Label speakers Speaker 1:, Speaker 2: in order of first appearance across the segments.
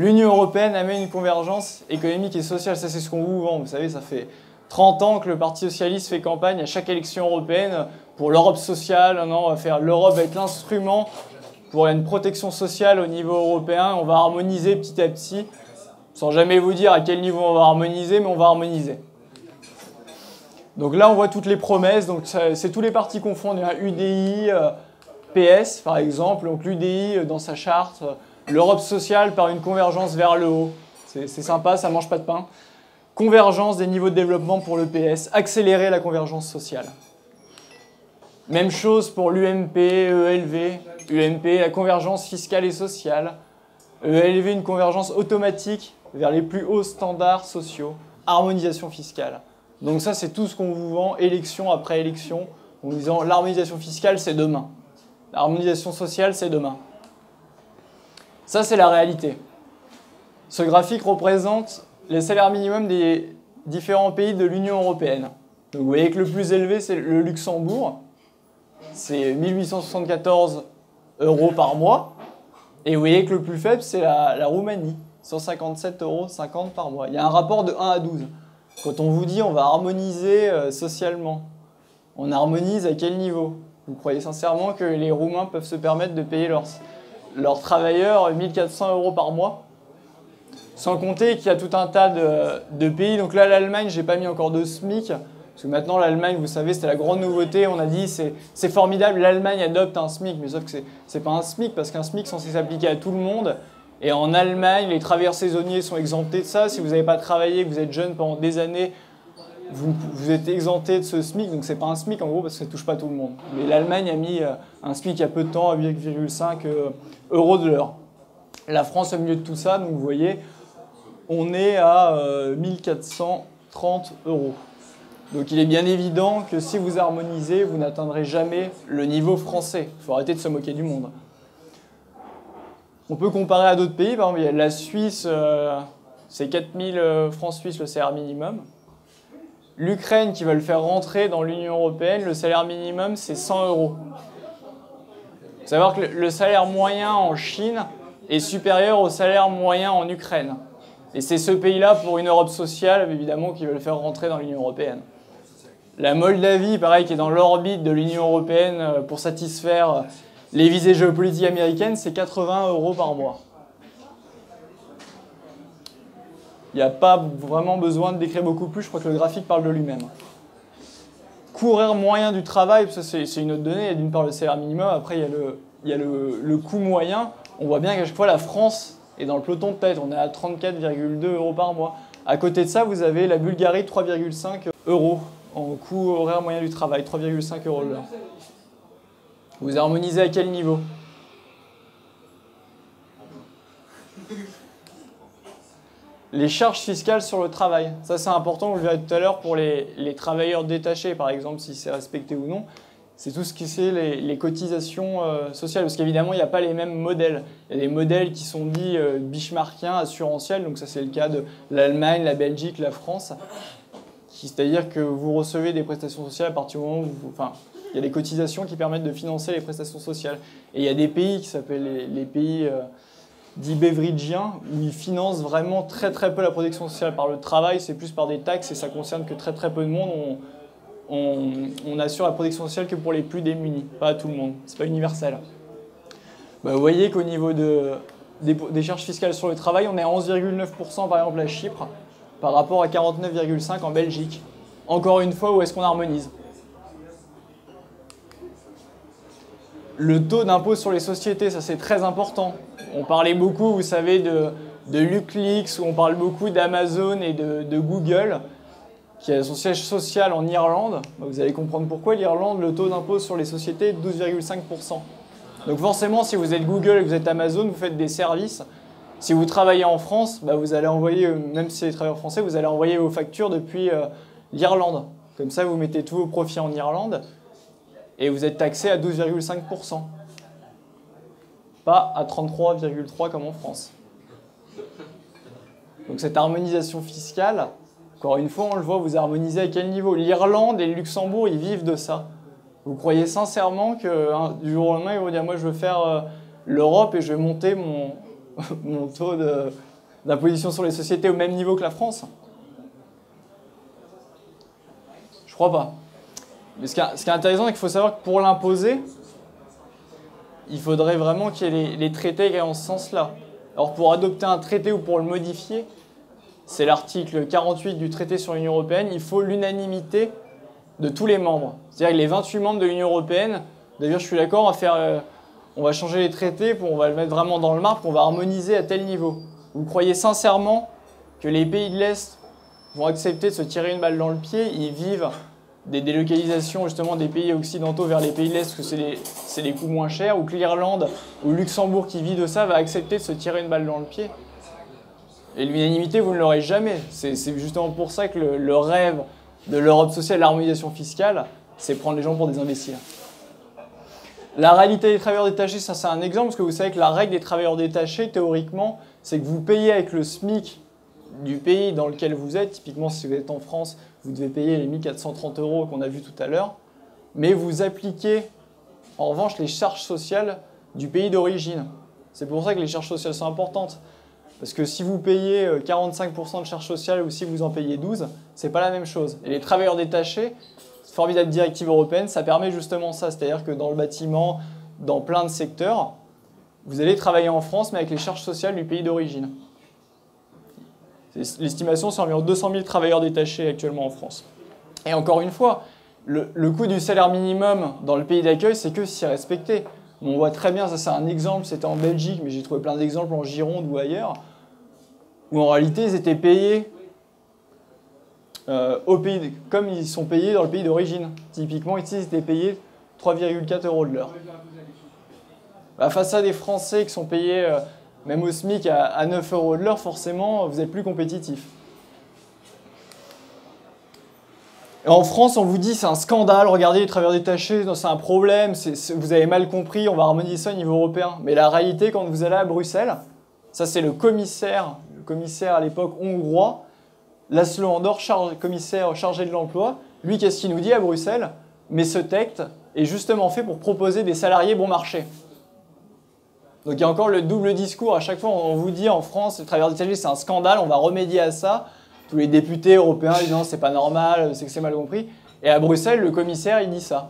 Speaker 1: L'Union européenne amène une convergence économique et sociale. Ça, c'est ce qu'on vous vend. Vous savez, ça fait 30 ans que le Parti socialiste fait campagne à chaque élection européenne pour l'Europe sociale. Non, on va faire l'Europe va être l'instrument pour une protection sociale au niveau européen. On va harmoniser petit à petit, sans jamais vous dire à quel niveau on va harmoniser, mais on va harmoniser. Donc là, on voit toutes les promesses. Donc c'est tous les partis confondus. UDI, PS, par exemple. Donc l'UDI, dans sa charte, l'Europe sociale par une convergence vers le haut. C'est sympa, ça ne mange pas de pain. Convergence des niveaux de développement pour le PS. Accélérer la convergence sociale. Même chose pour l'UMP, ELV. UMP, la convergence fiscale et sociale. ELV, une convergence automatique vers les plus hauts standards sociaux. Harmonisation fiscale. Donc ça, c'est tout ce qu'on vous vend, élection après élection, en vous disant l'harmonisation fiscale, c'est demain. L'harmonisation sociale, c'est demain. Ça, c'est la réalité. Ce graphique représente les salaires minimums des différents pays de l'Union européenne. Donc vous voyez que le plus élevé, c'est le Luxembourg. C'est 1874 € par mois. Et vous voyez que le plus faible, c'est la Roumanie. 157,50 € par mois. Il y a un rapport de 1 à 12. Quand on vous dit on va harmoniser socialement, on harmonise à quel niveau? Vous croyez sincèrement que les Roumains peuvent se permettre de payer leurs travailleurs 1 400 € par mois? Sans compter qu'il y a tout un tas de pays. Donc là, l'Allemagne, je n'ai pas mis encore de SMIC. Parce que maintenant, l'Allemagne, vous savez, c'était la grande nouveauté. On a dit, c'est formidable, l'Allemagne adopte un SMIC. Mais sauf que c'est pas un SMIC, parce qu'un SMIC est censé s'appliquer à tout le monde. Et en Allemagne, les travailleurs saisonniers sont exemptés de ça. Si vous n'avez pas travaillé, que vous êtes jeune pendant des années, vous êtes exempté de ce SMIC. Donc c'est pas un SMIC en gros parce que ça ne touche pas tout le monde. Mais l'Allemagne a mis un SMIC il y a peu de temps à 8,5 € de l'heure. La France au milieu de tout ça, donc vous voyez, on est à 1 430 €. Donc il est bien évident que si vous harmonisez, vous n'atteindrez jamais le niveau français. Il faut arrêter de se moquer du monde. On peut comparer à d'autres pays, par exemple, il y a la Suisse, c'est 4 000 francs suisses le salaire minimum. L'Ukraine qui veut le faire rentrer dans l'Union européenne, le salaire minimum c'est 100 €. Il faut savoir que le salaire moyen en Chine est supérieur au salaire moyen en Ukraine. Et c'est ce pays-là, pour une Europe sociale, évidemment, qui veut le faire rentrer dans l'Union européenne. La Moldavie, pareil, qui est dans l'orbite de l'Union européenne pour satisfaire les visées géopolitiques américaines, c'est 80 € par mois. Il n'y a pas vraiment besoin de décrire beaucoup plus, je crois que le graphique parle de lui-même. Coût horaire moyen du travail, ça c'est une autre donnée, il y a d'une part le salaire minimum, après il y a le coût moyen. On voit bien qu'à chaque fois la France est dans le peloton de tête, on est à 34,2 € par mois. À côté de ça, vous avez la Bulgarie, 3,5 € en coût horaire moyen du travail, 3,5 € de l'heure. Vous harmonisez à quel niveau? Les charges fiscales sur le travail. Ça, c'est important, vous le verrez tout à l'heure, pour les travailleurs détachés, par exemple, si c'est respecté ou non. C'est tout ce qui c'est les cotisations sociales. Parce qu'évidemment, il n'y a pas les mêmes modèles. Il y a des modèles qui sont dits benchmarkiens, assurantiels. Donc ça, c'est le cas de l'Allemagne, la Belgique, la France. C'est-à-dire que vous recevez des prestations sociales à partir du moment où il y a des cotisations qui permettent de financer les prestations sociales. Et il y a des pays qui s'appellent les pays dits beveridgiens, où ils financent vraiment très très peu la protection sociale par le travail, c'est plus par des taxes et ça concerne que très très peu de monde. On assure la protection sociale que pour les plus démunis, pas à tout le monde, c'est pas universel. Vous voyez qu'au niveau des charges fiscales sur le travail, on est à 11,9% par exemple à Chypre, par rapport à 49,5% en Belgique. Encore une fois, où est-ce qu'on harmonise? Le taux d'impôt sur les sociétés, ça c'est très important. On parlait beaucoup, vous savez, de LuxLeaks, où on parle beaucoup d'Amazon et de Google, qui a son siège social en Irlande. Vous allez comprendre pourquoi l'Irlande, le taux d'impôt sur les sociétés est de 12,5%. Donc forcément, si vous êtes Google et que vous êtes Amazon, vous faites des services. Si vous travaillez en France, vous allez envoyer, même si c'est des travailleurs français, vous allez envoyer vos factures depuis l'Irlande. Comme ça, vous mettez tous vos profits en Irlande. Et vous êtes taxé à 12,5%. Pas à 33,3% comme en France. Donc cette harmonisation fiscale, encore une fois, on le voit, vous harmonisez à quel niveau? L'Irlande et le Luxembourg, ils vivent de ça. Vous croyez sincèrement que du jour au lendemain, ils vont dire « moi je veux faire l'Europe et je vais monter mon taux d'imposition sur les sociétés au même niveau que la France? Je crois pas. Mais ce qui est intéressant, c'est qu'il faut savoir que pour l'imposer, il faudrait vraiment qu'il y ait les traités qui aillent en ce sens-là. Alors pour adopter un traité ou pour le modifier, c'est l'article 48 du traité sur l'Union européenne, il faut l'unanimité de tous les membres. C'est-à-dire que les 28 membres de l'Union européenne, d'ailleurs je suis d'accord, on va changer les traités, on va le mettre vraiment dans le marbre, on va harmoniser à tel niveau. Vous croyez sincèrement que les pays de l'Est vont accepter de se tirer une balle dans le pied? Ils vivent des délocalisations justement des pays occidentaux vers les pays de l'Est parce que c'est les coûts moins chers, ou que l'Irlande ou le Luxembourg qui vit de ça va accepter de se tirer une balle dans le pied? Et l'unanimité, vous ne l'aurez jamais. C'est justement pour ça que le rêve de l'Europe sociale, l'harmonisation fiscale, c'est prendre les gens pour des imbéciles. La réalité des travailleurs détachés, ça c'est un exemple, parce que vous savez que la règle des travailleurs détachés, théoriquement, c'est que vous payez avec le SMIC du pays dans lequel vous êtes. Typiquement, si vous êtes en France, vous devez payer les 1430 € qu'on a vu tout à l'heure. Mais vous appliquez, en revanche, les charges sociales du pays d'origine. C'est pour ça que les charges sociales sont importantes. Parce que si vous payez 45% de charges sociales ou si vous en payez 12%, c'est pas la même chose. Et les travailleurs détachés, formidable directive européenne, ça permet justement ça. C'est-à-dire que dans le bâtiment, dans plein de secteurs, vous allez travailler en France, mais avec les charges sociales du pays d'origine. L'estimation, c'est environ 200 000 travailleurs détachés actuellement en France. Et encore une fois, le coût du salaire minimum dans le pays d'accueil, c'est que si c'est respecté. On voit très bien, ça c'est un exemple, c'était en Belgique, mais j'ai trouvé plein d'exemples en Gironde ou ailleurs, où en réalité ils étaient payés comme ils sont payés dans le pays d'origine. Typiquement, ici, ils étaient payés 3,4 € de l'heure. Face à des Français qui sont payés, même au SMIC, à 9 € de l'heure, forcément, vous êtes plus compétitif. Et en France, on vous dit c'est un scandale, regardez les travailleurs détachés, c'est un problème, vous avez mal compris, on va harmoniser ça au niveau européen. Mais la réalité, quand vous allez à Bruxelles, ça c'est le commissaire à l'époque hongrois, Laszlo Andor, commissaire chargé de l'emploi, lui, qu'est-ce qu'il nous dit à Bruxelles? Mais ce texte est justement fait pour proposer des salariés bon marché. Donc il y a encore le double discours. À chaque fois, on vous dit en France, les travailleurs détachés, c'est un scandale, on va remédier à ça. Tous les députés européens disent non, c'est pas normal, c'est que c'est mal compris. Et à Bruxelles, le commissaire, il dit ça.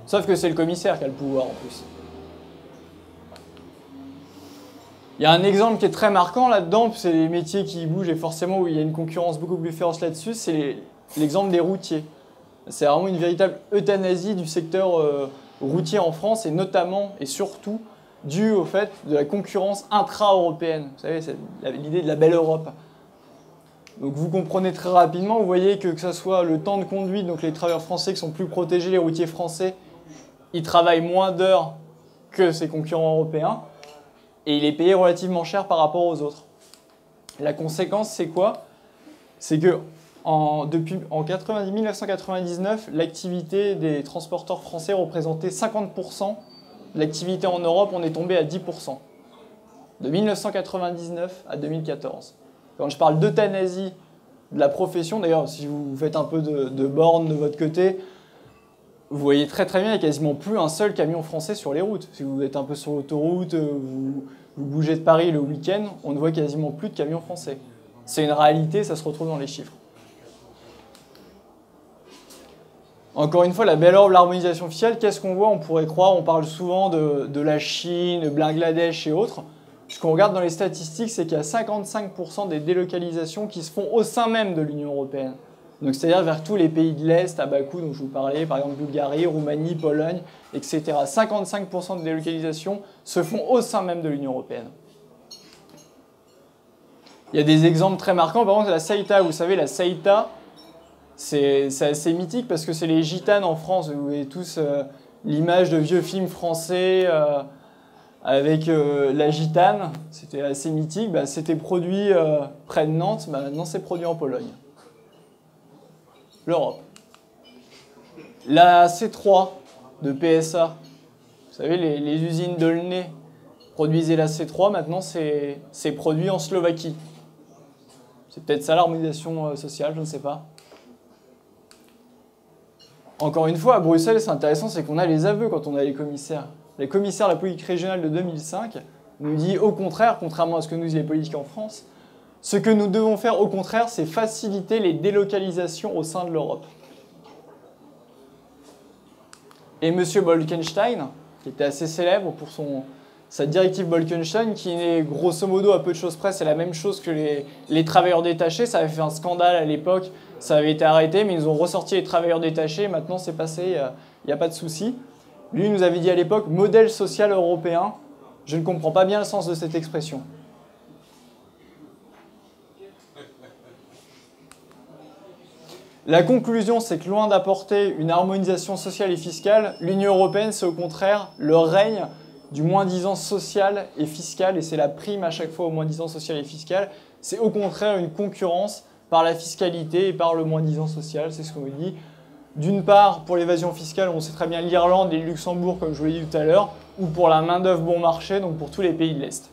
Speaker 1: Sauf que c'est le commissaire qui a le pouvoir en plus. Il y a un exemple qui est très marquant là-dedans, c'est les métiers qui bougent et forcément où il y a une concurrence beaucoup plus féroce là-dessus, c'est l'exemple des routiers. C'est vraiment une véritable euthanasie du secteur routier en France et notamment et surtout dû au fait de la concurrence intra-européenne. Vous savez, c'est l'idée de la belle Europe. Donc vous comprenez très rapidement, vous voyez que ce soit le temps de conduite, donc les travailleurs français qui sont plus protégés, les routiers français, ils travaillent moins d'heures que ces concurrents européens. Et il est payé relativement cher par rapport aux autres. La conséquence, c'est quoi? C'est que depuis 1999, l'activité des transporteurs français représentait 50% de l'activité en Europe, on est tombé à 10%. De 1999 à 2014. Quand je parle d'euthanasie de la profession, d'ailleurs, si vous faites un peu de borne de votre côté, vous voyez très très bien, il n'y a quasiment plus un seul camion français sur les routes. Si vous êtes un peu sur l'autoroute, vous bougez de Paris le week-end, on ne voit quasiment plus de camions français. C'est une réalité, ça se retrouve dans les chiffres. Encore une fois, la belle orbe, l'harmonisation fiscale, qu'est-ce qu'on voit? On pourrait croire, on parle souvent de la Chine, de Bangladesh et autres. Ce qu'on regarde dans les statistiques, c'est qu'il y a 55% des délocalisations qui se font au sein même de l'Union européenne. Donc c'est-à-dire vers tous les pays de l'Est, à bas coût, dont je vous parlais, par exemple Bulgarie, Roumanie, Pologne, etc. 55% de délocalisations se font au sein même de l'Union européenne. Il y a des exemples très marquants, par exemple la Saïta, vous savez, la Saïta, c'est assez mythique parce que c'est les gitanes en France, vous voyez tous l'image de vieux films français avec la gitane, c'était assez mythique, c'était produit près de Nantes, maintenant c'est produit en Pologne. L'Europe. La C3 de PSA, vous savez, les usines d'Aulnay produisaient la C3, maintenant c'est produit en Slovaquie. C'est peut-être ça l'harmonisation sociale, je ne sais pas. Encore une fois, à Bruxelles, c'est intéressant, c'est qu'on a les aveux quand on a les commissaires. Les commissaires de la politique régionale de 2005, On nous dit au contraire, contrairement à ce que nous disent les politiques en France, ce que nous devons faire au contraire, c'est faciliter les délocalisations au sein de l'Europe. Et M. Bolkestein, qui était assez célèbre pour sa directive Bolkestein, qui est grosso modo à peu de choses près, c'est la même chose que les travailleurs détachés. Ça avait fait un scandale à l'époque, ça avait été arrêté, mais ils ont ressorti les travailleurs détachés. Maintenant, c'est passé, il n'y a pas de souci. Lui nous avait dit à l'époque, modèle social européen. Je ne comprends pas bien le sens de cette expression. La conclusion, c'est que loin d'apporter une harmonisation sociale et fiscale, l'Union européenne, c'est au contraire le règne du moins-disant social et fiscal, et c'est la prime à chaque fois au moins-disant social et fiscal. C'est au contraire une concurrence par la fiscalité et par le moins-disant social, c'est ce qu'on vous dit. D'une part, pour l'évasion fiscale, on sait très bien l'Irlande et le Luxembourg, comme je vous l'ai dit tout à l'heure, ou pour la main-d'œuvre bon marché, donc pour tous les pays de l'Est.